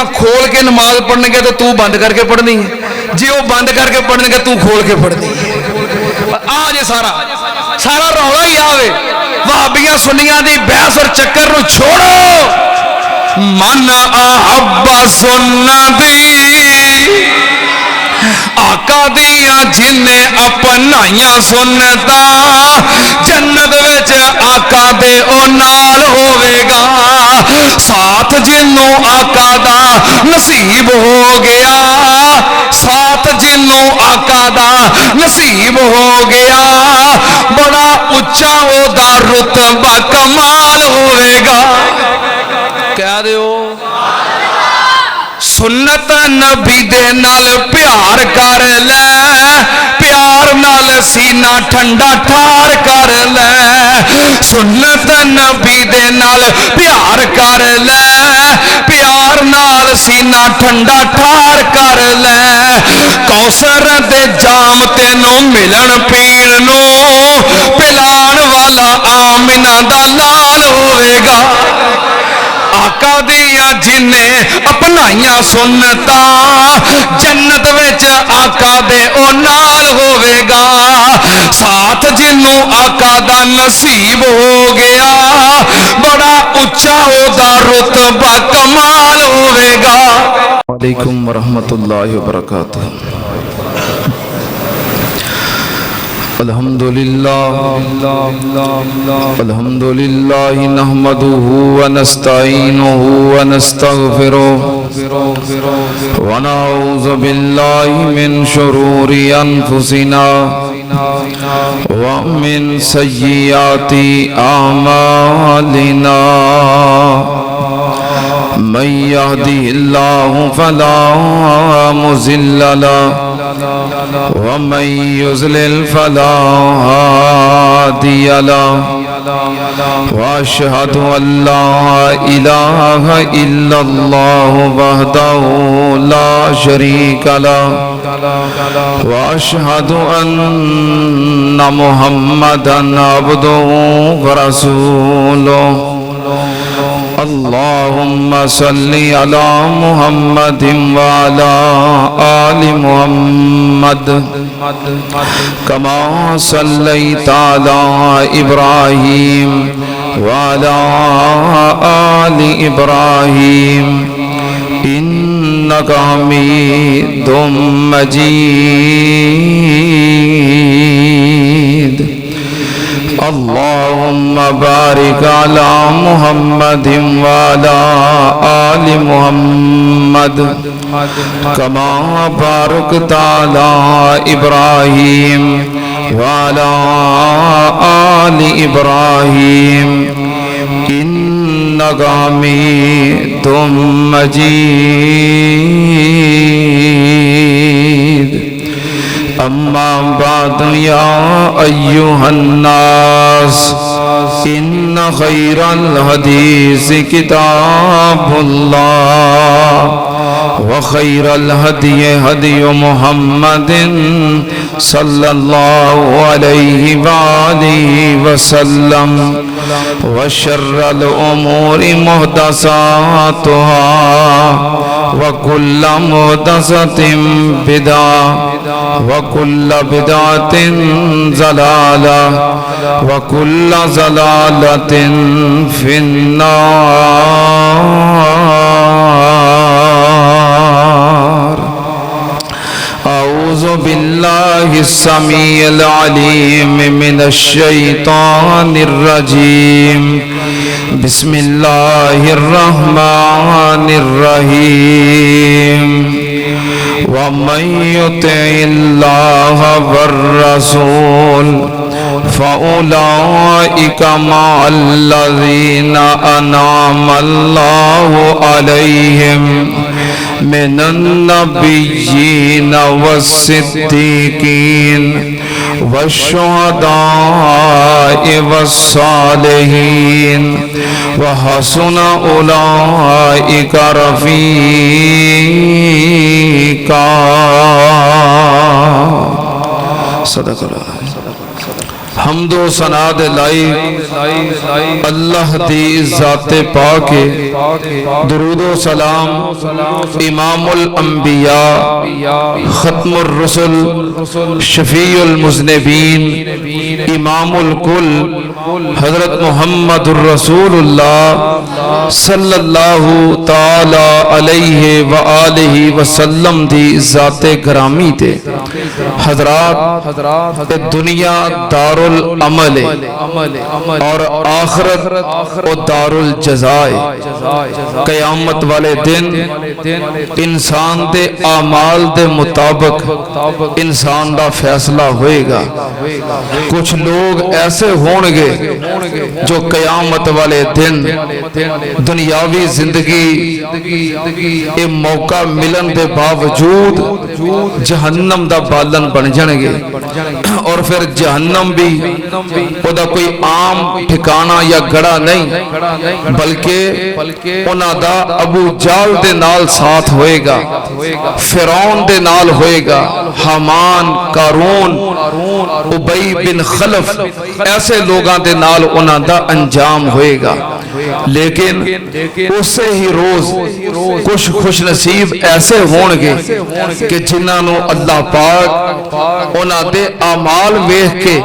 اکھاں کھول کے نماز پڑھنے گے تو تو بند کر کے پڑھنی ہے، جی وہ بند کر کے پڑھنے گے تو کھول کے پڑھنی ہے۔ آج سارا رولا ہی آوے، وہابیاں سنیاں دی بحث اور چکر نو چھوڑو۔ من احب سنتی آقا دیاں جنہیں اپنائیاں سنتا، جنت وچ آقا دے او نال ہوے گا، ساتھ جنوں آقا دا نصیب ہو گیا، ساتھ جنوں آقا دا نصیب ہو گیا، بڑا اچھا او دا رتبہ کمال ہوے گا۔ کہہ دیو سنت نبی دے نال پیار کر لے، پیار نال سینہ ٹھنڈا ٹھار کر لے، سنت نبی دے نال پیار کر لے، پیار نال سینہ ٹھنڈا ٹھار کر لے، کوثر دے جام تینوں ملن پین نو، پلان والا آمنہ دا لال ہوئے گا۔ آقا دیاں جنہیں اپنائیاں سنتا، جنت وچ آقا دے او نال ہوے گا، ساتھ جنوں آقا دا نصیب ہو گیا، بڑا اچھا او دا رتبہ کمال ہوے گا۔ علیکم ورحمۃ اللہ وبرکاتہ۔ الحمدللہ نحمده ونستعینه ونستغفره ونعوذ باللہ من شرور انفسنا ومن سیئات اعمالنا، من يهده الله فلا مضل له ومن يضلل فلا هادي له، واشهد ان لا اله الا الله وحده لا شريك له، واشهد ان محمدا عبده ورسوله۔ اللهم صل على محمد وعلى آل محمد كما صليت على إبراهيم وعلى آل إبراهيم إنك حميد مجيد۔ اللهم بارك على محمد وعلى آل محمد كما باركت على إبراهيم وعلى آل إبراهيم إنك حميد مجيد۔ اما بعد يا أيها الناس إن خير الحديث كتاب الله، وخير الهدي هدي محمد صلى الله عليه وآله وسلم، وشر الأمور محدثاتها، وكل محدثة بدعة، وكل بدعة ضلالة، وكل ضلالة في النار۔ أعوذ بالله السميع العليم من الشيطان الرجيم، بسم الله الرحمن الرحيم۔ ومن يطع الله والرسول فأولئك مع الذين أنعم الله عليهم من النبيين والصديقين والشهداء والصالحين، وحسن أولئك رفيقا۔ صدق اللہ۔ حمد و ثنا دے لائق اللہ دی ذات پاک، درود و سلام امام الانبیاء ختم الرسل شفیع المذنبین امام الکل حضرت محمد الرسول اللہ صلی اللہ تعالی علیہ وآلہ وسلم دی ذات گرامی تے حضرات دنیا دار العمل اور آخرت و دار الجزائے، قیامت والے دن انسان دے اعمال دے مطابق انسان دا فیصلہ ہوئے گا۔ کچھ لوگ ایسے ہونگے جو قیامت والے دن دنیاوی زندگی اے موقع ملن دے باوجود جہنم دا بالن بن جانگے، اور پھر جہنم بھی وہ دا کوئی عام ٹھکانہ یا گڑا نہیں، بلکہ انہاں دا ابو جال دے نال ساتھ ہوئے گا، فرعون دے نال ہوئے گا، حامان، قارون، ابی بن خلف، ایسے لوگاں دے نال انہاں دا انجام ہوئے گا۔ لیکن اسے ہی روز کچھ خوش نصیب ایسے ہونگے کہ جنہاں نو اللہ پاک انہاں دے اعمال ویکھ کے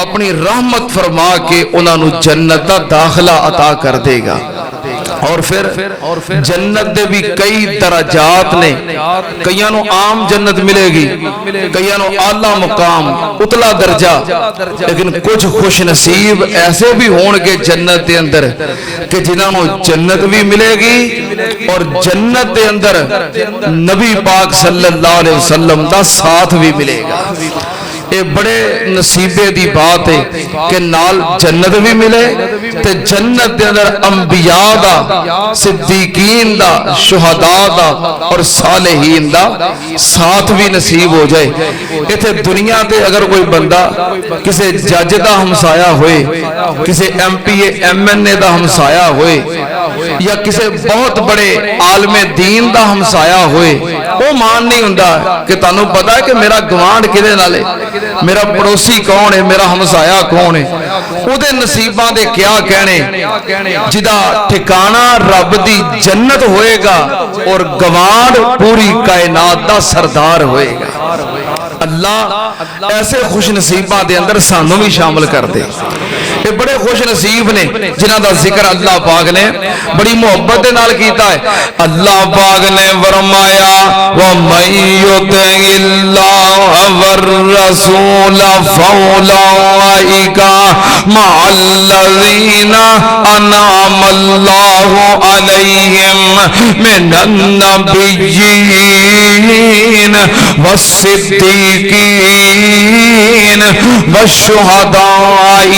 اپنی رحمت فرما کے انہاں نو جنت دا داخلہ عطا کر دے گا۔ اور پھر جنت دے بھی کئی درجات نے، کئیاں نو عام جنت ملے گی، کئیاں نو اعلیٰ مقام اتلا درجہ، لیکن کچھ خوش نصیب ایسے بھی ہونگے جنت دے اندر کہ جنہاں نو جنت بھی ملے گی اور جنت دے اندر نبی پاک صلی اللہ علیہ وسلم دا ساتھ بھی ملے گا۔ یہ بڑے نصیبے دی بات ہے کہ نال جنت بھی ملے تے جنت دے اندر انبیاء دا، صدیقین دا، شہداء دا اور صالحین دا ساتھ بھی نصیب ہو جائے۔ ایتھے دنیا تے اگر کوئی بندہ کسے جج دا ہمسایا ہوئے، کسے ایم پی ایم این اے دا ہمسایا ہوئے، یا کسے بہت بڑے عالم دین دا ہمسایا ہوئے، وہ مان نہیں ہوندا کہ تانوں پتہ ہے کہ میرا گوانڈ کدے نال ہے، میرا پڑوسی کون ہے، میرا ہمسایا کون ہے، او دے نصیباں دے کیا کہنے، جدا ٹھکانہ رب دی جنت ہوئے گا اور گوانڈ پوری کائنات دا سردار ہوئے گا۔ اللہ ایسے خوش نصیباں دے اندر سانوں بھی شامل کر دے۔ یہ بڑے خوش نصیب نے جنہاں دا ذکر اللہ پاک نے بڑی محبت دے نال کیتا ہے۔ اللہ پاک نے فرمایا وَمَن يُطِعِ اللَّهَ وَالرَّسُولَ فَأُولَٰئِكَ مَعَ الَّذِينَ أَنْعَمَ اللَّهُ عَلَيْهِم مِّنَ النَّبِيِّينَ وَالصِّدِّيقِينَ وَالشُّهَدَاءِ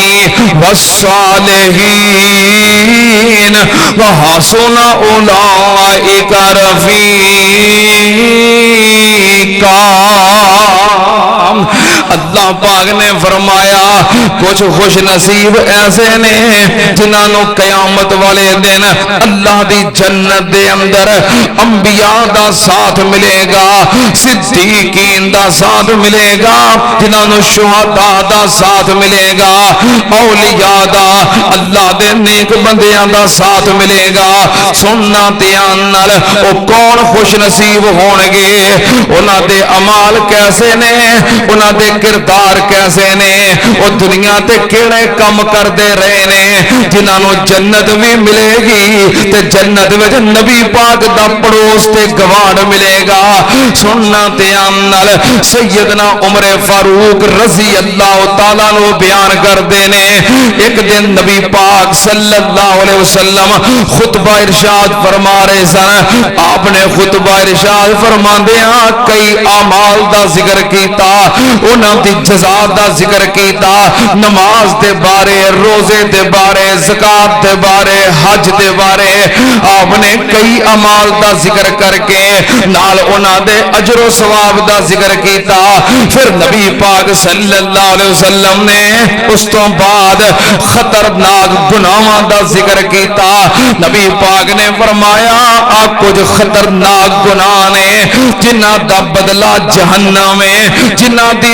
والصالحین وحسن اولئک رفیقا۔ اللہ پاک نے فرمایا کچھ خوش نصیب ایسے نے جنہاں نو قیامت والے دن اللہ دی جنت دے اندر انبیاء دا ساتھ ملے گا، صدیقین دا ساتھ ملے گا، جنہاں نو شہداء دا ساتھ ملے گا، اولیاء دا، اللہ دے نیک بندیاں دا ساتھ ملے گا۔ سننا تیان نال او کون خوش نصیب ہونگے، انہاں دے عمال کیسے نے، انہاں دے کردار کیسے نے، او دنیا تے کیڑے کم کر دے رہے نے، جنہاں نو جنت بھی ملے گی تے جنت وچ نبی پاک دا پڑوس تے گوانڈ ملے گا۔ سننا تیان نال سیدنا عمر فاروق رضی اللہ تعالیٰ نو بیان کر دینے، ایک دن نبی پاک صلی اللہ علیہ وسلم خطبہ ارشاد فرما رہے سن۔ آپ نے خطبہ ارشاد فرما دیا کئی اعمال دا ذکر کیتا، انہاں دی جزا دا ذکر کیتا، نماز دے بارے، روزے دے بارے، زکات دے بارے، حج دے بارے، آپ نے کئی اعمال دا ذکر کر کے نال انہاں دے اجر و ثواب دا ذکر کیتا۔ پھر نبی پاک صلی اللہ علیہ وسلم نے اس تو بعد خطرناک گناہاں دا ذکر کیتا۔ نبی پاک نے فرمایا آپ کچھ خطرناک گناہ نے جنہاں دا بدلہ جہنم ہے، جنہاں دی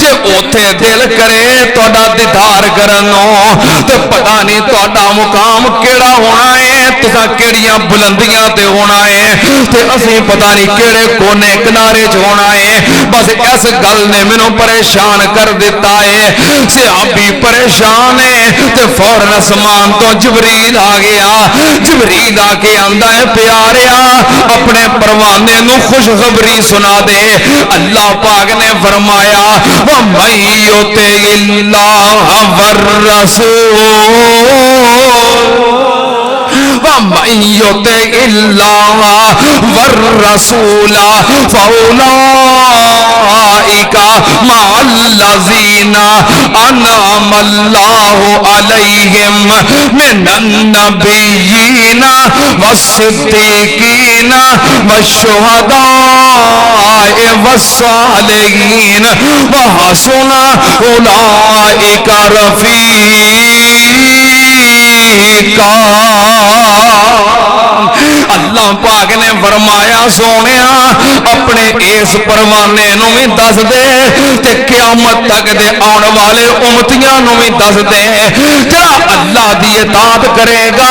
جے اوتھے دل کرے تہاڈا دیدار کرنوں تے پتہ نہیں تہاڈا مقام کیڑا ہونا ہے تساں کیڑیاں بلندیاں تے ہونا ہے تے اسی پتہ نہیں کیڑے کونے کنارے چ ہونا ہے بس اس گل نے مینوں پریشان کر دیتا ہے صحابی پریشان ہے تے فوراً آسمان تو جبریل آ گیا جبریل آ کے آندا ہے پیاریا اپنے پروانے نو خوشخبری سنا دے اللہ پاک نے فرمایا وَمَن يُطِعِ اللَّهَ وَالرَّسُولَ وَمَن يُطِعِ اللَّهَ وَالرَّسُولَ فَأُولَٰئِكَ مَعَ الَّذِينَ أَنْعَمَ اللَّهُ عَلَيْهِم مِّنَ النَّبِيِّينَ وَالصِّدِّيقِينَ وَالشُّهَدَاءِ وَالصَّالِحِينَ وَحَسُنَ أُولَٰئِكَ رفیقا اللہ پاک نے فرمایا سونیا اپنے اس پروانے نو بھی دس دے تے قیامت تک دے آن والے امتیاں نو بھی دس دے جڑا اللہ دی اطاعت کرے گا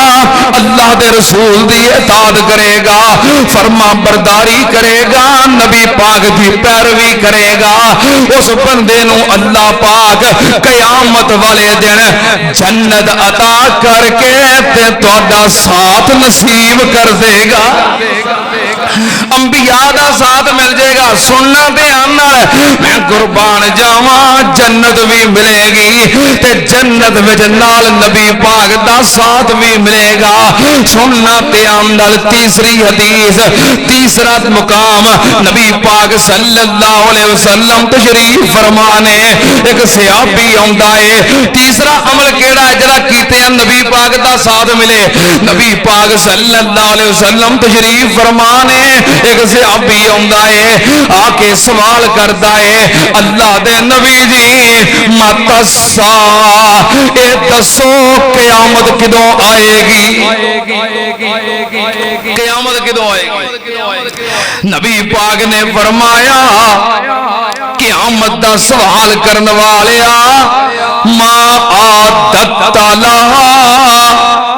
اللہ دے رسول دی اطاعت کرے گا فرما برداری کرے گا نبی پاک دی پیروی کرے گا اس بندے نو اللہ پاک قیامت والے دن جنت عطا کر کے تے تہاڈا ساتھ نصیب کر دے گا انبیاء دا ساتھ مل جائے گا سننا دھیان نال میں قربان جاواں جنت بھی ملے گی تے جنت وچ نال نبی پاک دا ساتھ بھی ملے گا سننا دھیان نال تیسری حدیث تیسرا مقام نبی پاک صلی اللہ علیہ وسلم تشریف فرمانے ایک صحابی آندا ہے تیسرا عمل کیڑا ہے جڑا کیتے ہیں نبی پاک دا ساتھ ملے نبی پاک صلی اللہ علیہ وسلم تشریف فرمانے ایک صحابی آندا ہے آ کے سوال کردا ہے اللہ دے نبی جی متسا اے دسو قیامت کدوں آئے گی قیامت کدوں آئے گی نبی پاک نے فرمایا قیامت دا سوال کرن والیا ما عادت لہا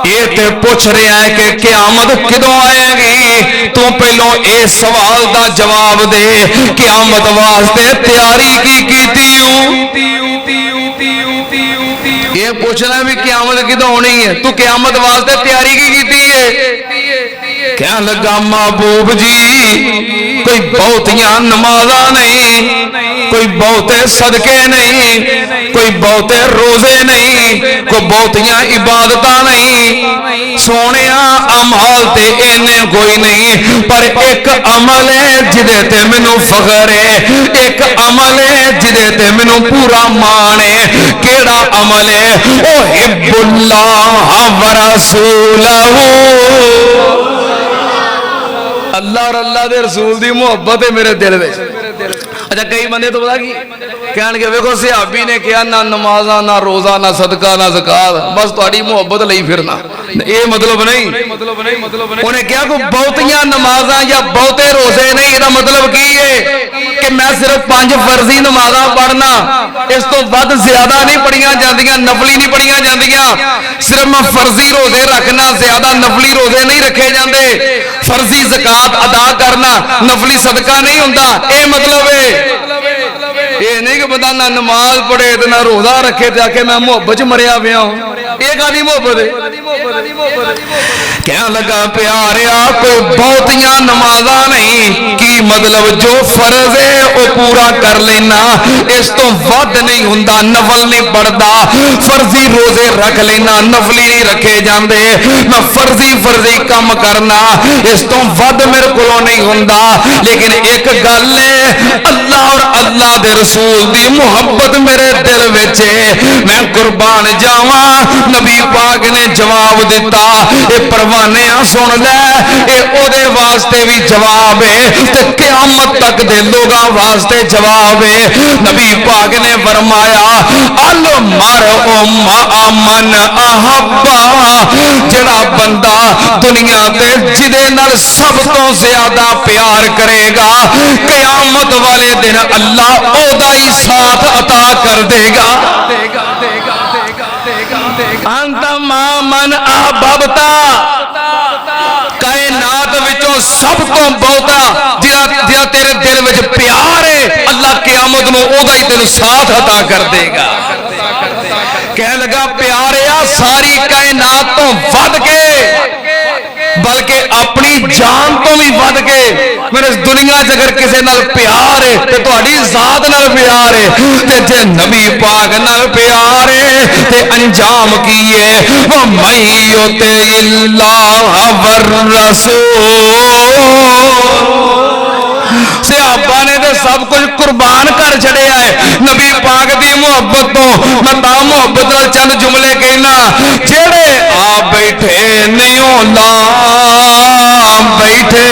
یہ تے پوچھ رہا ہے کہ قیامت کدوں آئے گی تو پہلو اے سوال دا جواب دے قیامت واسطے تیاری کی کیتی ہوں یہ پوچھنا بھی قیامت کدوں ہونی ہے تو قیامت واسطے تیاری کی کیتی ہے کہنے لگا محبوب جی کوئی بہتیاں نمازاں نہیں کوئی بہتے صدقے نہیں کوئی بہتے روزے نہیں کوئی بہتیاں عبادتاں نہیں سونیاں عمال تے اینے کوئی نہیں پر ایک عمل ہے جدے تے منو فخر ہے ایک عمل ہے جدے تے منو پورا مان ہے کیڑا عمل ہے احب اللہ ورسولہ اللہ اور اللہ دے رسول دی محبت ہے میرے دل میں اچھا کئی بندے تو پتا کی کہنے کے ویکھو صحابی نے کہا نہ نمازاں نہ روزہ نہ صدقہ نہ زکات بس تہاڈی محبت لئی پھرنا یہ مطلب نہیں انہیں کہا کہ بہتیاں نمازاں یا بہتے روزے نہیں یہ مطلب کی ہے کہ میں صرف 5 فرضی نمازاں پڑھنا اس تو ود زیادہ نہیں پڑھیاں جاندیاں نفلی نہیں پڑھیاں جاندیاں صرف میں فرضی روزے رکھنا زیادہ نفلی روزے نہیں رکھے جاندے فرضی زکات ادا کرنا نفلی صدقہ نہیں ہوندا اے مطلب ہے یہ نہیں کہ بندہ نہ نماز پڑھے نہ روزہ رکھے تے آکے میں محبت چ مریا پیا ہوں یہ کہانی محبت ہے کہنے لگا پیاریا کوئی بہتیاں نمازاں نہیں کی مطلب جو فرض ہے وہ پورا کر لینا اس تو ود نہیں ہوندا نفل نہیں پڑھدا فرضی روزے رکھ لینا نفلی نہیں رکھے جاندے میں فرضی کام کرنا اس تو ود میرے کولوں نہیں ہوندا لیکن ایک گل ہے اللہ اور اللہ دے رسول دی محبت میرے دل وچ ہے میں قربان جاواں نبی پاک نے جواب دیتا اے پروانیا سن لے اے او دے واسطے بھی جواب ہے تے قیامت تک دے لوگاں واسطے جواب ہے. نبی پاک نے فرمایا المرء مع من احبا, جڑا بندہ دنیا تے جدے نال سب تو زیادہ پیار کرے گا قیامت والے دن اللہ او دا ہی ساتھ عطا کر دے گا. انت مع من احببتا, کائنات وچوں سب تو بہتا جڑا تیرے دل وچ پیار ہے اللہ قیامت نو او دا ہی تینوں ساتھ عطا کر دے گا. کہنے لگا پیاریا ساری کائنات تو ود کے بلکہ اپنی جان تو بھی ود کے میرے دنیا اگر کسی نال پیار ہے تے تہاڈی ذات نال پیار ہے تے جے نبی پاک نال پیار ہے تے انجام کی ہے وَمَن يُطِعِ اللَّهَ وَالرَّسُولَ. صحابہ نے تو سب کچھ قربان کر چھڑیا ہے نبی پاک دی محبت تو. میں تا محبت نال چند جملے کہنا جڑے آ بیٹھے نہیں لا بیٹھے,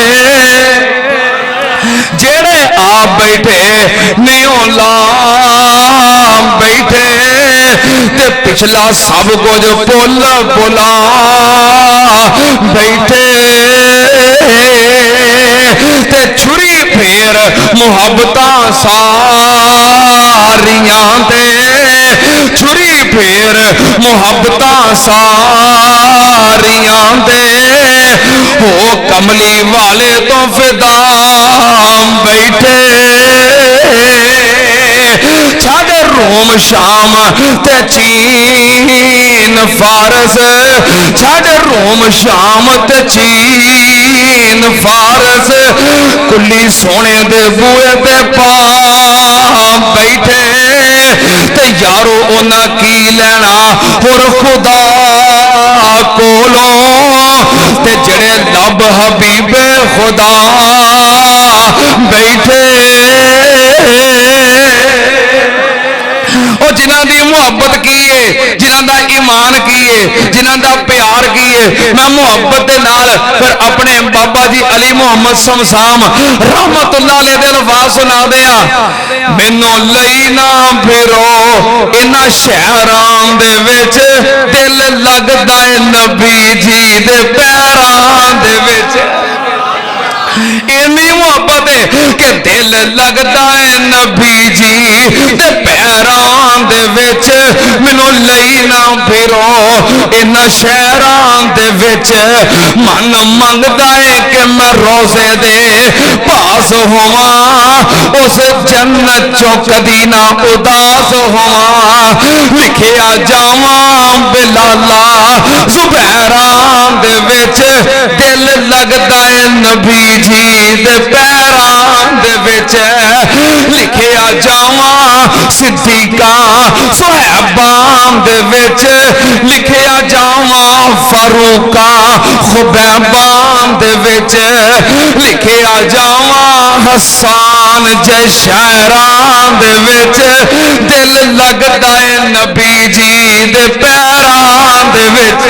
جڑے آ بیٹھے نہیں لا بیٹھے تے پچھلا سب کچھ بھول بھلا بیٹھے تے چھری پھیر محبتاں ساریاں تے چھری پھیر محبتاں ساریاں تے ہو کملی والے تو فدا بیٹھے چھاڑ روم شام تے چین فارس, چھاڑ روم شام تے چین فارس کلی سونے دے بوئے تے پا بیٹھے تے یارو اونا کی لینا اور خدا کولو تے جڑے لب حبیب خدا بیٹھے او جنہاں دی محبت کیے جنہاں دا ایمان کیے جنہاں دا پیار کیے. میں محبت دے نال پھر اپنے بابا جی علی محمد شمسام رحمت اللہ علیہ دے الفاظ سنا دیا. مینوں لئی نہ پھرو انہاں شہراں دے وچ دل لگدا اے نبی جی دے پیراں دے وچ. اینی محبت ہے کہ دل لگتا ہے نبی جی دے پیراں دے وچ مینوں لئی نہ پھرو ان شہراں دے وچ من منگدا ہے کہ میں روزے دے پاس ہوواں اس جنت چوں کدی نہ اداس ہوواں لکھیا جاواں بلالا زبیراں دے وچ دل لگدا ہے نبی جی دے پیراں دے وچ لکھیا جاواں صدیقاں صحاباں دے وچ لکھیا جاواں فاروقاں خبیباں دے وچ لکھیا جاواں حسان جے شہراں دے وچ دل لگدا ہے نبی جی دے پیراں دے وچ.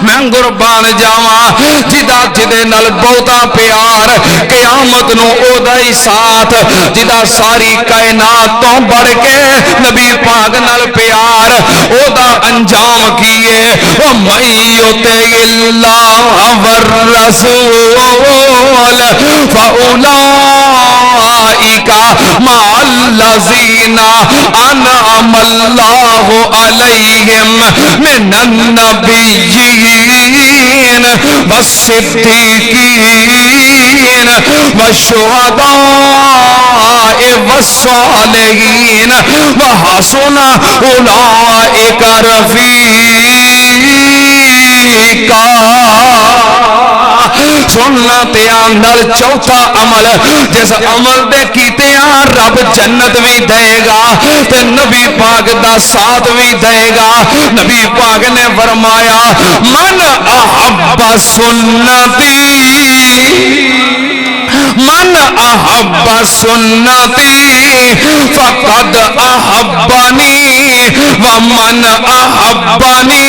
میں قربان جاواں جدا جدے نال بہتا پیار قیامت نو او دا ہی ساتھ جدا ساری کائنات تو بڑھ کے نبی پاک نال پیار او دا انجام کیے. وَمَن يُطِعِ اللَّهَ وَالرَّسُولَ فَأُولَئِكَ مَعَ الَّذِينَ أَنْعَمَ اللَّهُ عَلَيْهِمْ مِنَ النَّبِيِّينَ والصديقين والشهداء والصالحين وحسن أولئك رفيقا. سنت اندر چوتھا عمل جس عمل دے کیتے ہیں رب جنت بھی دے گا تے نبی پاک دا ساتھ بھی دے گا. نبی پاک نے فرمایا من احب سنتی من احب سنتی فقد احبنی ومن احبنی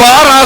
12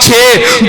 6।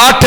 8।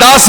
10।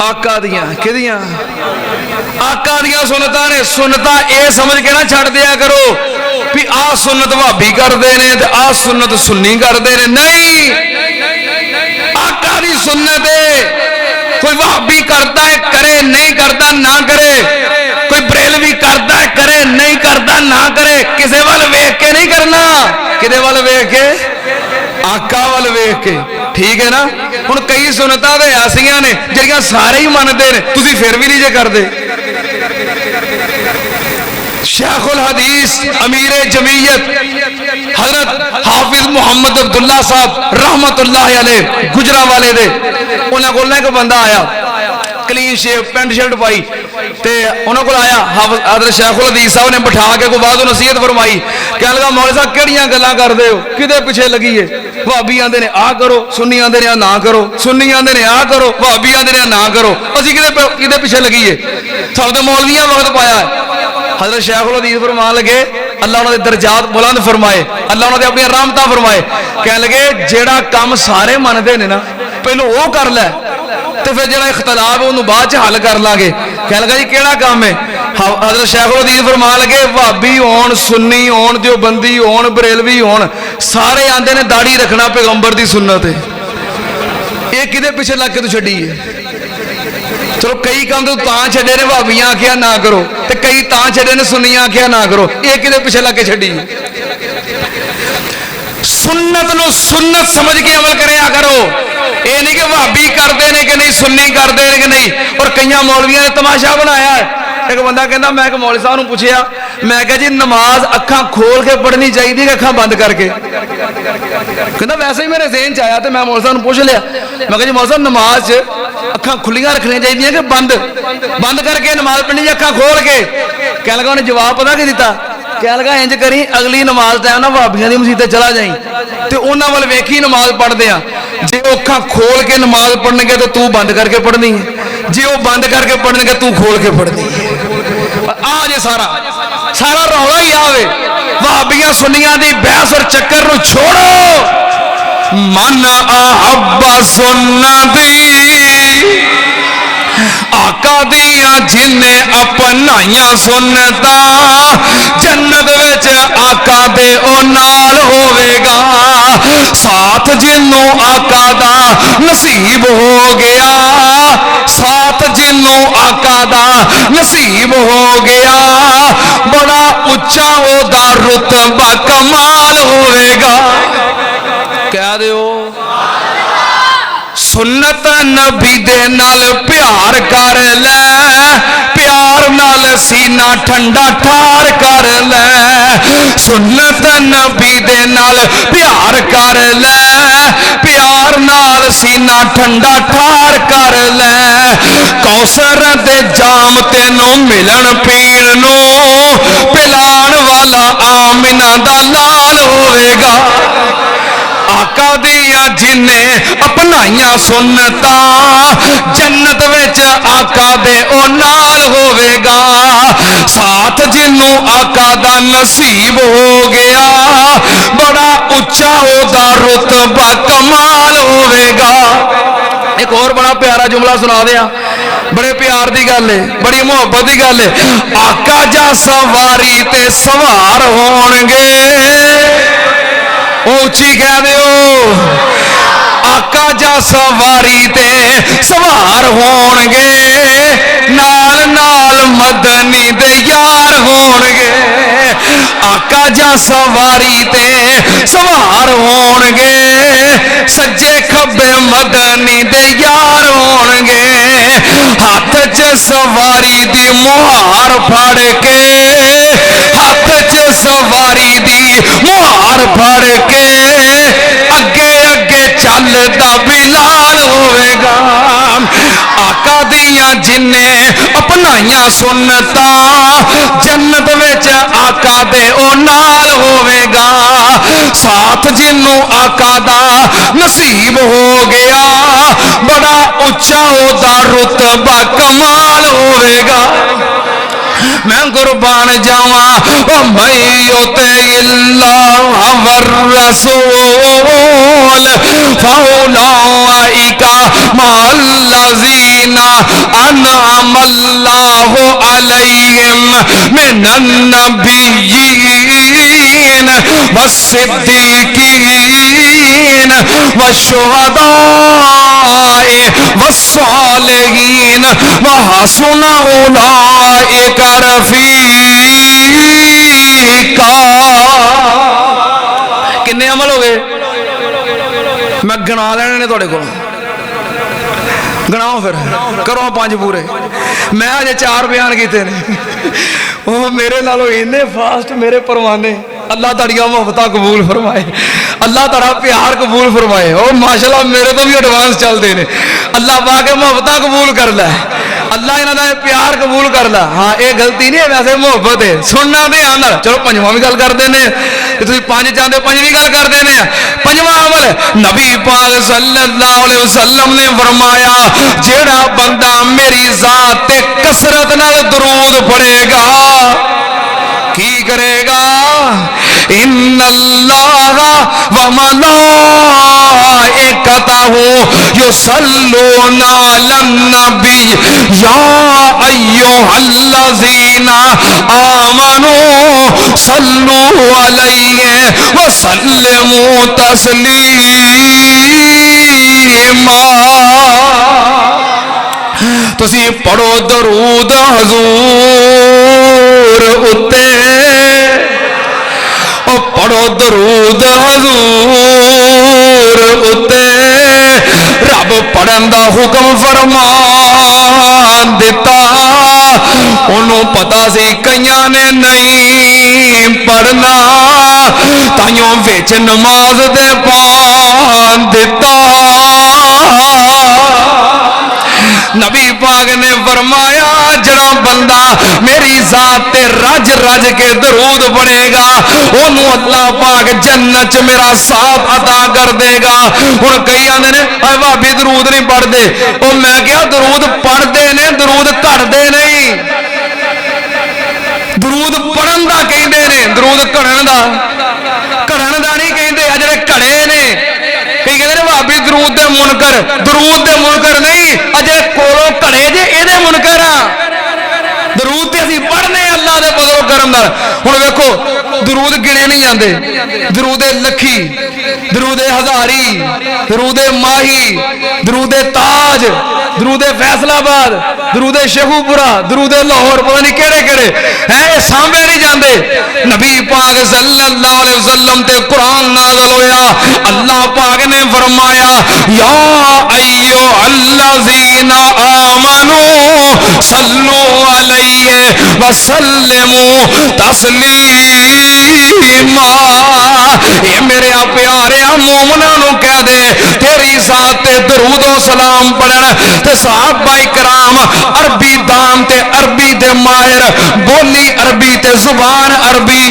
آقا دیاں کدیاں آقا دیاں سنتاں نے سنتاں اے سمجھ کے نہ چھڑ دیا کرو بھی آ سنت بھابی کردے نے تے آ سنت سنی کردے نے نہیں آقا دی سنت ہے کوئی بھابی کرتا ہے کرے نہیں کرتا نہ کرے کوئی بریلوی کرتا ہے کرے نہیں کرتا نہ کرے کسے وال ویکھ کے نہیں کرنا کدے وال ویکھ کے آقا وال ویکھ کے ٹھیک ہے نا ہن کئی سنتاں تے ایسیاں نے جڑیاں سارے ہی مندے نے تسی پھر بھی نہیں جے کردے شیخ الحدیث امیر جمعیت حضرت حافظ محمد عبداللہ صاحب رحمت اللہ علیہ گجرا والے دے انہاں کول ایک بندہ آیا کلین شیو پینٹ شرٹ پائی تے انہاں کول آیا حضرت شیخ الحدیث صاحب نے بٹھا کے کوئی بعد نصیحت فرمائی کہنے لگا مولوی صاحب کیڑیاں گلاں کردے ہو کدے پیچھے لگی ہے بھابی آندے نے آ کرو سنی آندے نے نہ کرو سنی آندے نے آ کرو بھابی آندے نے نہ کرو اسی کدے پیچھے لگی ہے سب تے مولویاں وقت پایا ہے حضرت شیخ الحدیث فرمان لگے اللہ انہوں نے درجات بلند فرمائے اللہ انہوں نے اپنی رحمتاں فرمائے کہنے لگے جیڑا کام سارے مندے نے نا پہلو وہ کر لے تے پھر جڑا اختلاف ہے انہوں بعد چ حل کر لاگے کہنے لگا جی کیڑا کام ہے حضرت شیخ الحدیث فرمان لگے بھابی ہون سنی ہون دیوبندی ہون بریلوی ہون سارے آندے نے داڑھی رکھنا پیغمبر دی سنت ہے یہ کدے پیچھے لگ کے تو چھڈی ہے چلو کئی کام تو تاں چھڈے نے بھابیاں آکھیا نہ کرو تے کئی تاں چھڈے نے سنیاں آکھیا نہ کرو یہ کدے پیچھے لگ کے چھڈی سنت نو سنت سمجھ کے عمل کریا کرو یہ نہیں کہ بھابی کردے نے کہ نہیں سنی کردے نے کہ نہیں اور کئیاں مولویاں نے تماشا بنایا ہے ایک بندہ کہندا میں کہ مولوی صاحب نوں پوچھیا میں کہ جی نماز اکھاں کھول کے پڑھنی چاہیے کہ اکھاں بند کر کے کہندا ویسے ہی میرے ذہن چ آیا تے میں مولوی صاحب نوں پوچھ لیا میں کہ جی مولوی صاحب نماز اکھاں کھلیاں رکھنی چاہیے کہ بند کر کے نماز پڑھنی یا اکھاں کھول کے کہنے لگا انہیں جواب پتہ کی دیتا کہنے لگا انج کری اگلی نماز ٹائم نہ بھابیاں دی مسجد تے چلا جائیں تے انہاں ول ویکھی نماز پڑھدے آ جے او اکھاں کھول کے نماز پڑھن گے تے تو بند کر کے پڑھنی ہے جے او بند کر کے پڑھن گے تو کھول کے پڑھنی ہے آ جے سارا رولا ہی آوے بھابیاں سنیاں دی بحث اور چکر نو چھوڑو من احب سنتی آقا دیاں جنہیں اپنائیاں سنتا جنت وچ آقا دے او نال ہوے گا ساتھ جنوں آقا دا نصیب ہو گیا ساتھ جنوں آقا دا نصیب ہو گیا بڑا اچا او دا رتبہ کمال ہوے گا کہہ دیو سنت نبی دے نال پیار کر لے پیار نال سینہ ٹھنڈا ٹھار کر لے سنت نبی دے نال پیار کر لے پیار نال سینہ ٹھنڈا ٹھار کر لے کوثر دے جام تینوں ملن پین نو پلان والا آمنہ دا لال ہوئے گا آقا دیاں جنہیں اپنائیاں سنتا جنت وچ آقا دے او نال ہوے گا ساتھ جنوں آقا دا نصیب ہو گیا بڑا اچا او دا رتبہ کمال ہوے گا ایک اور بڑا پیارا جملہ سنا دیا بڑے پیار دی گل ہے بڑی محبت دی گل ہے آقا جا سواری تے سوار ہون گے اونچی کہہ دیو آقا جا سواری تے سوار ہون گے نال نال مدنی دے یار ہون گے آقا جا سواری تے سوار ہون گے سجے کھبے مدنی دے یار ہون گے ہاتھ چ سواری دی مہار پھڑ کے ہاتھ چ سواری دی مہار پھڑ کے اگے اگے چلدا بلال ہوئے گا آقا دیاں جنہیں اپنائیاں سنتا جنت وچ آقا دے او نال ہوئے گا ساتھ جنوں آقا دا نصیب ہو گیا بڑا اچا او دا رتبہ کمال ہوئے گا میں قربان جاواں او میوتے اللہ والرسول فاولائک مع الذین انعم اللہ علیہم من النبیین والصدیقین والشہداء والصالحین وحسن اولئک رفیقا۔ کتنے عمل ہو گئے؟ میں گنا لینے نے تھوڑے کو، گناؤ پھر کرو 5 پورے۔ میں اجے 4 بیان کیتے نے، وہ میرے نالوں اینے فاسٹ میرے پروانے۔ اللہ تاڑیاں محبتاں قبول فرمائے، اللہ تعالیٰ پیار قبول فرمائے۔ اور ماشاءاللہ میرے تو بھی ایڈوانس چلتے ہیں، اللہ پاک محبتاں قبول کر لے، اللہ انہاں دا پیار قبول کر لے۔ ہاں یہ غلطی نہیں ہے، ویسے محبت ہے، سننا دے آنا۔ چلو 5واں بھی گل کرتے ہیں، تسی 5 چاہتے 5ویں گل کرتے ہیں۔ 5واں عمل نبی پاک صلی اللہ علیہ وسلم نے فرمایا جیڑا بندہ میری ذات تے کثرت نال درود پڑھے گا کی کرے گا؟ ان اللہ وملائکتہ یصلون علی النبی یا ایھا الذین آمنوا صلوا علیہ وسلموا تسلیما۔ تسی پڑھو درود حضور اتے، او پڑھو درود حضور اتے، رب پڑھن دا حکم فرمان دیتا، انہوں پتا سی کئیاں نے نہیں پڑھنا، تائیوں وچ نماز دے پان دیتا۔ نبی پاک نے فرمایا جڑا بندہ میری ذات تے رج رج کے درود پڑھے گا انہوں اللہ پاک جنت میرا ساتھ عطا کر دے گا۔ ہن کئی آندے نے اے بھابی درود نہیں پڑھ دے، او میں کیا درود پڑھ دے نے، درود کٹ دے نہیں۔ درود پڑھن دا کہندے نے، درود کڑن دا نہیں کہندے، اجڑے کڑے نے کئی کہتے ہیں بھابی درود دے منکر، درود دے منکر نہیں، اجے کولوں کڑے جے اے دے منکر ہاں۔ درود تے اسی پڑھنے اللہ دے فضل و کرم نال۔ ہن ویکھو درود گنے نہیں جاندے، درود لکھی، درود ہزاری، درود ماہی، درود تاج، درود فیصل آباد، درود شیخو پورا، درود لاہور، پتہ نہیں کیڑے کیڑے ہیں، سامنے نہیں جاندے۔ نبی پاک صلی اللہ علیہ وسلم تے قرآن نازل ہویا، اللہ پاک نے فرمایا یا ایھا الذین آمنوا صلوا علیہ وسلموا تسلیما۔ اے میرے پیارے مومناں نو کہہ دے تیری ذات تے درود و سلام پڑھن تے صحابہ کرام عربی دان تے عربی دے ماہر، بولی عربی تے زبان عربی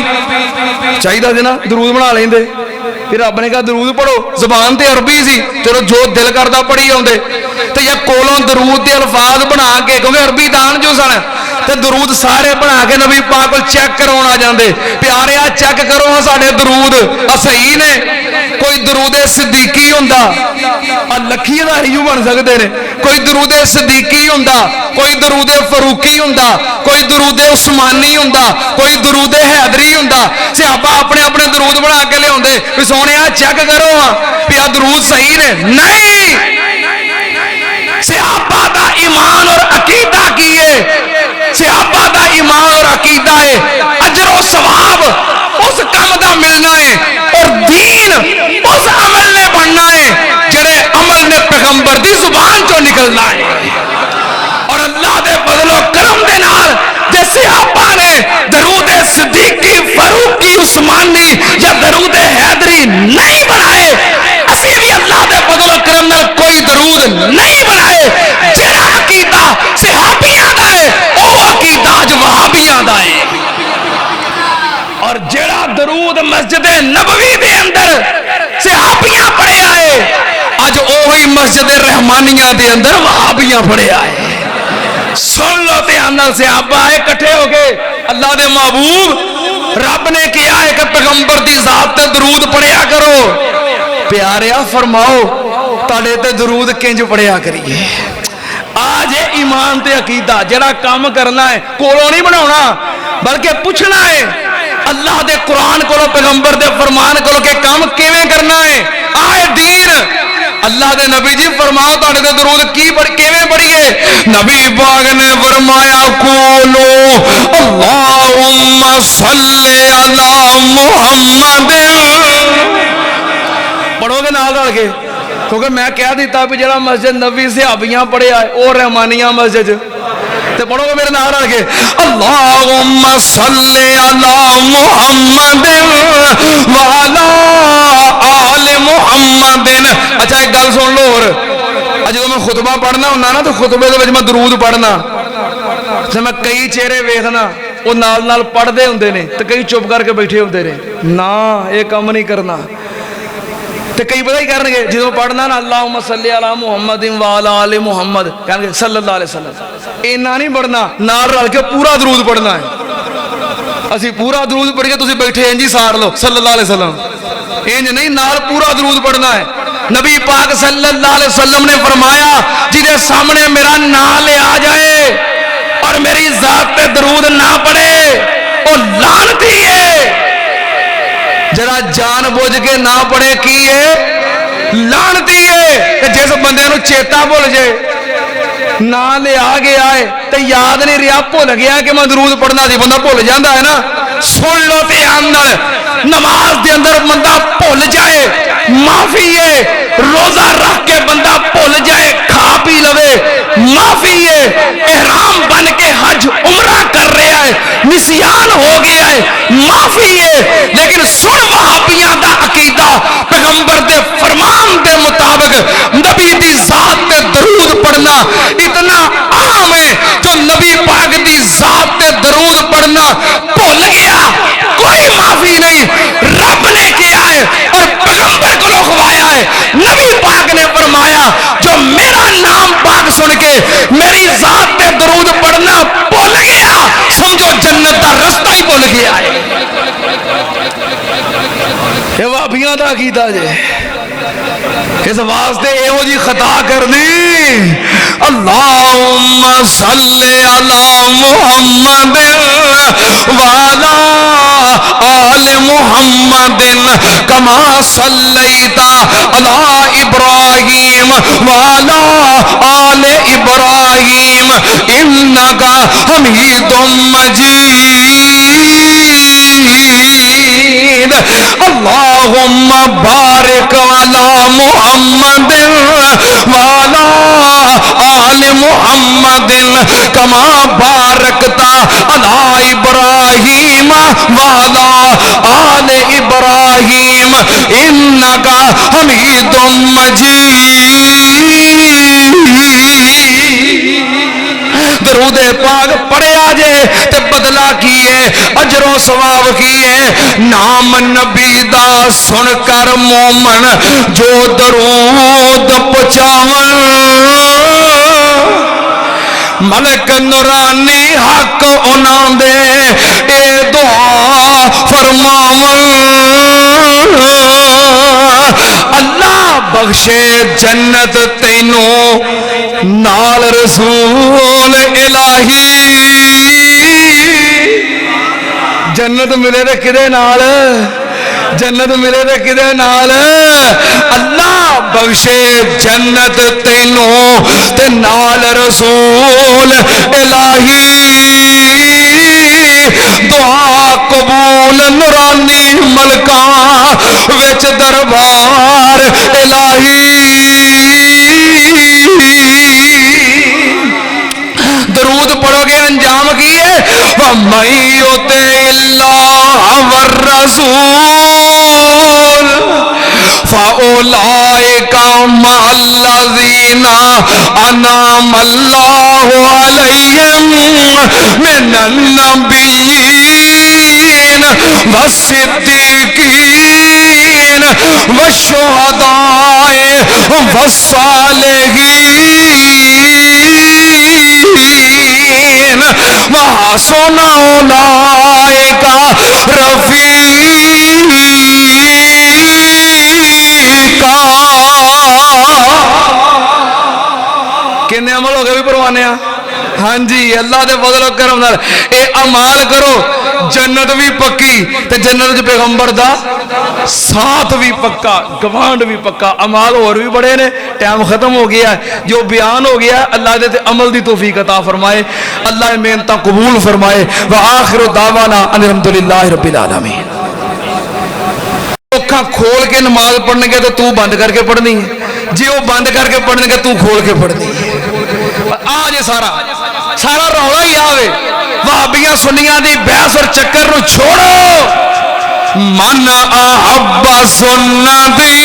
چاہیے سی نا، درود بنا لیندے۔ پھر رب نے کہا درود پڑھو، زبان تے عربی سی، چلو جو دل کردا پڑھی آندے تے یا کولوں درود دے الفاظ بنا کے، کیونکہ عربی دان جو سن تے درود سارے بنا کے نبی پاک کو چیک کرون آ جاندے۔ پیارے آ چیک کرو ساڈے درود صحیح نے؟ کوئی درود صدیقی ہوندا لکھی ہزاری جو بن سکتے ہیں، کوئی درود صدیقی ہوندا، کوئی درود فاروقی ہوندا، کوئی درود عثمانی ہوندا، کوئی درود حیدری ہوندا۔ صحابہ اپنے اپنے درود بنا کے لے آندے بھی سونے چیک کرو ہاں بھی آ درود صحیح نے؟ نہیں، صحابہ دا ایمان اور عقیدہ کی ہے، صحابہ دا ایمان اور عقیدہ ہے اجر و ثواب اس کام دا ملنا ہے، اور دین اس عمل نے بننا ہے جڑے عمل نے پیغمبر دی زبان چوں نکلنا ہے۔ اور اللہ دے فضل و کرم دے نال جے صحابہ نے درود صدیقی، فاروقی، عثمانی یا درود حیدری نہیں بنائے، اسی بھی اللہ دے فضل و کرم نال کوئی درود نہیں بنائے۔ جڑا عقیدہ صحابیاں دا ہے او عقیدہ اج وہابیاں دا ہے، اور جڑا درود مسجد نبوی دے اندر صحابیاں پڑھے آئے اج اوہی مسجد رحمانیہ دے اندر وہابیاں پڑھے آئے۔ سن لو دھیان نال، صحابہ آئے کٹھے ہو گئے، اللہ دے محبوب رب نے کیا ہے کہ پیغمبر دی ذات تے درود پڑھیا کرو۔ پیاریا فرماؤ تاڑے تے درود کنج پڑھیا کریے آج ایمان تے عقیدہ جڑا کام کرنا ہے کولوں نہیں بناونا بلکہ پوچھنا ہے اللہ دے قرآن کو پیغمبر دے فرمان کو کہ کام کیویں کرنا ہے آئے دین اللہ دے نبی جی فرماؤ تاڑے دے درود کی کیویں پڑھیے نبی پاک نے فرمایا قولو اللہم صلی علی محمد پڑھو گے نال رل کے کیونکہ میں کہہ دیتا بھی جڑا مسجد نبی صحابیاں پڑھیا ہے اور رحمانیہ مسجد تے پڑھو گے میرے نال رل کے اللہم صلی علی محمد وعلی آل محمد اچھا ایک گل سن لو اور جب میں خطبہ پڑھنا ہونا نا تو خطبے دے وچ میں درود پڑھنا جب میں کئی چہرے ویکھنا وہ نال نال پڑھدے ہوندے نے تے کئی چپ کر کے بیٹھے ہوندے نے نا یہ کام نہیں کرنا تے کئی پتہ ہی کرنگے جدوں پڑھنا نا اللہم صلی علی محمد وعلی آل محمد کہنگے صلی اللہ علیہ وسلم اینا نہیں پڑھنا نال رل کے پورا درود پڑھنا ہے اسی پورا درود پڑھ کے تسی بیٹھے ہیں جی سار لو صلی اللہ علیہ وسلم انج نہیں نال پورا درود پڑھنا ہے نبی پاک صلی اللہ علیہ وسلم نے فرمایا جنہیں سامنے میرا نام لے آ جائے اور میری ذات پہ درود نہ پڑے وہ لعنتی ہے جرا جان بوجھ کے نہ پڑے کی ہے لعنتی ہے کہ جس بندے نو چیتا بھول جائے نہ لے آ گیا ہے تو یاد نہیں رہا بھول گیا کہ میں درود پڑھنا سی بندہ بھول جاتا ہے نا سن لو تے اندر نماز دے اندر بندہ بھول جائے معافی ہے روزہ رکھ کے بندہ بھول جائے کھا پی لوے معافی ہے احرام بن کے حج عمرہ کر رہا ہے نسیان ہو گیا ہے معافی ہے لیکن سن وہابیاں دا عقیدہ پیغمبر دے فرمان دے مطابق نبی دی ذات تے درود پڑھنا اتنا عام ہے جو نبی پاک دی ذات تے درود پڑھنا بھول گیا کوئی معافی نہیں رب نے کیا ہے اور پیغمبر کو لکھوایا ہے نبی پاک نے فرمایا جو میرا نام پاک سن کے میری ذات تے درود پڑھنا بھول گیا سمجھو جنت دا رستہ ہی بھول گیا ہے یہ وابیاں دا عقیدہ جے اس واسطے ایہو جی خطا کر دی اللہم صلی علی محمد وعلی آل محمد کما صلیت علی ابراہیم وعلی آل ابراہیم انکا حمید مجید اللہم بارک علی محمد وعلی آل محمد کما بارکتا علی ابراہیم وعلی آل ابراہیم انکا حمید مجید درود پاک پڑھیا جے تے بدلا کیے اجر و ثواب کیے نام نبی دا سن کر مومن جو درود پچاون ملک نورانی حق انہاں دے اے دعا فرماون اللہ بخشے جنت تینوں نال رسول الہی جنت ملے دے کدے نال جنت ملے دے کدے نال اللہ بخشے جنت تینوں تے نال رسول الہی دعا قبول نورانی ملکاں وچ دربار الہی درود پڑھو گے انجام کیے وَمَن يُطِعِ اللَّهَ وَالرَّسُولَ فَأُولَئِكَ مَعَ الَّذِينَ أَنْعَمَ اللَّهُ عَلَيْهِمْ مِنَ النَّبِيِّينَ وَالصِّدِّيقِينَ وَالشُّهَدَاءِ وَالصَّالِحِينَ وَحَسُنَ أُولَئِكَ رفیقا نوجوان ہاں جی اللہ دے فضل و کرم نال اے امال کرو جنت بھی پکی تے جنت وچ پیغمبر دا ساتھ بھی پکا گوانڈ بھی پکا امال اور بھی بڑے نے ٹائم ختم ہو گیا ہے جو بیان ہو گیا ہے اللہ دے تے عمل دی توفیق عطا فرمائے اللہ محنتاں قبول فرمائے وآخر دعوانا ان الحمدللہ رب العالمین اکھاں کھول کے نماز پڑھنے کے تو بند کر کے پڑھنی ہے جی وہ بند کر کے پڑھنے کے تو کھول کے پڑھنی ہے آج سارا رولا ہی آوے وہابیاں سنیاں دی بحث اور چکر نو چھوڑو من احب سنتی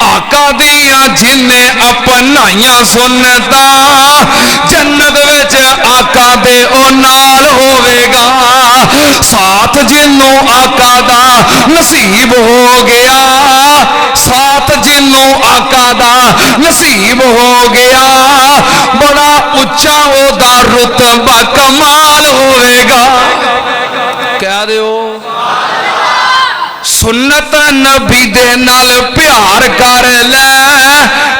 آقا دیاں جنہیں اپنائیاں سنتا جنت وچ آقا دے او نال ہوے گا ساتھ جنوں آقا دا نصیب ہو گیا ساتھ جنوں آقا دا نصیب ہو گیا بڑا اچھا او دا رتبہ کمال ہوے گا کہہ دیو سنت نبی دے نال پیار کر لے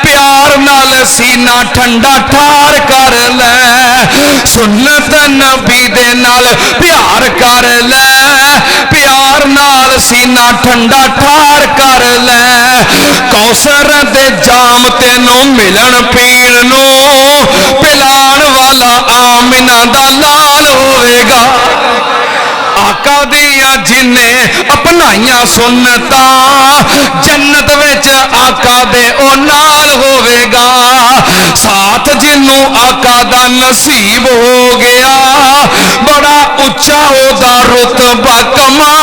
پیار نال سینہ ٹھنڈا ٹھار کر لے سنت نبی دے نال پیار کر لے پیار نال سینہ ٹھنڈا ٹھار کر لے کوثر دے جام تینوں ملن پین نو پلان والا آمنہ دا لال ہوئے گا آقا دیا جنہیں اپنائیاں سنتا جنت وچ آقا دے او نال ہوے گا ساتھ جنوں آقا دا نصیب ہو گیا بڑا اچھا او دا رتبہ کمال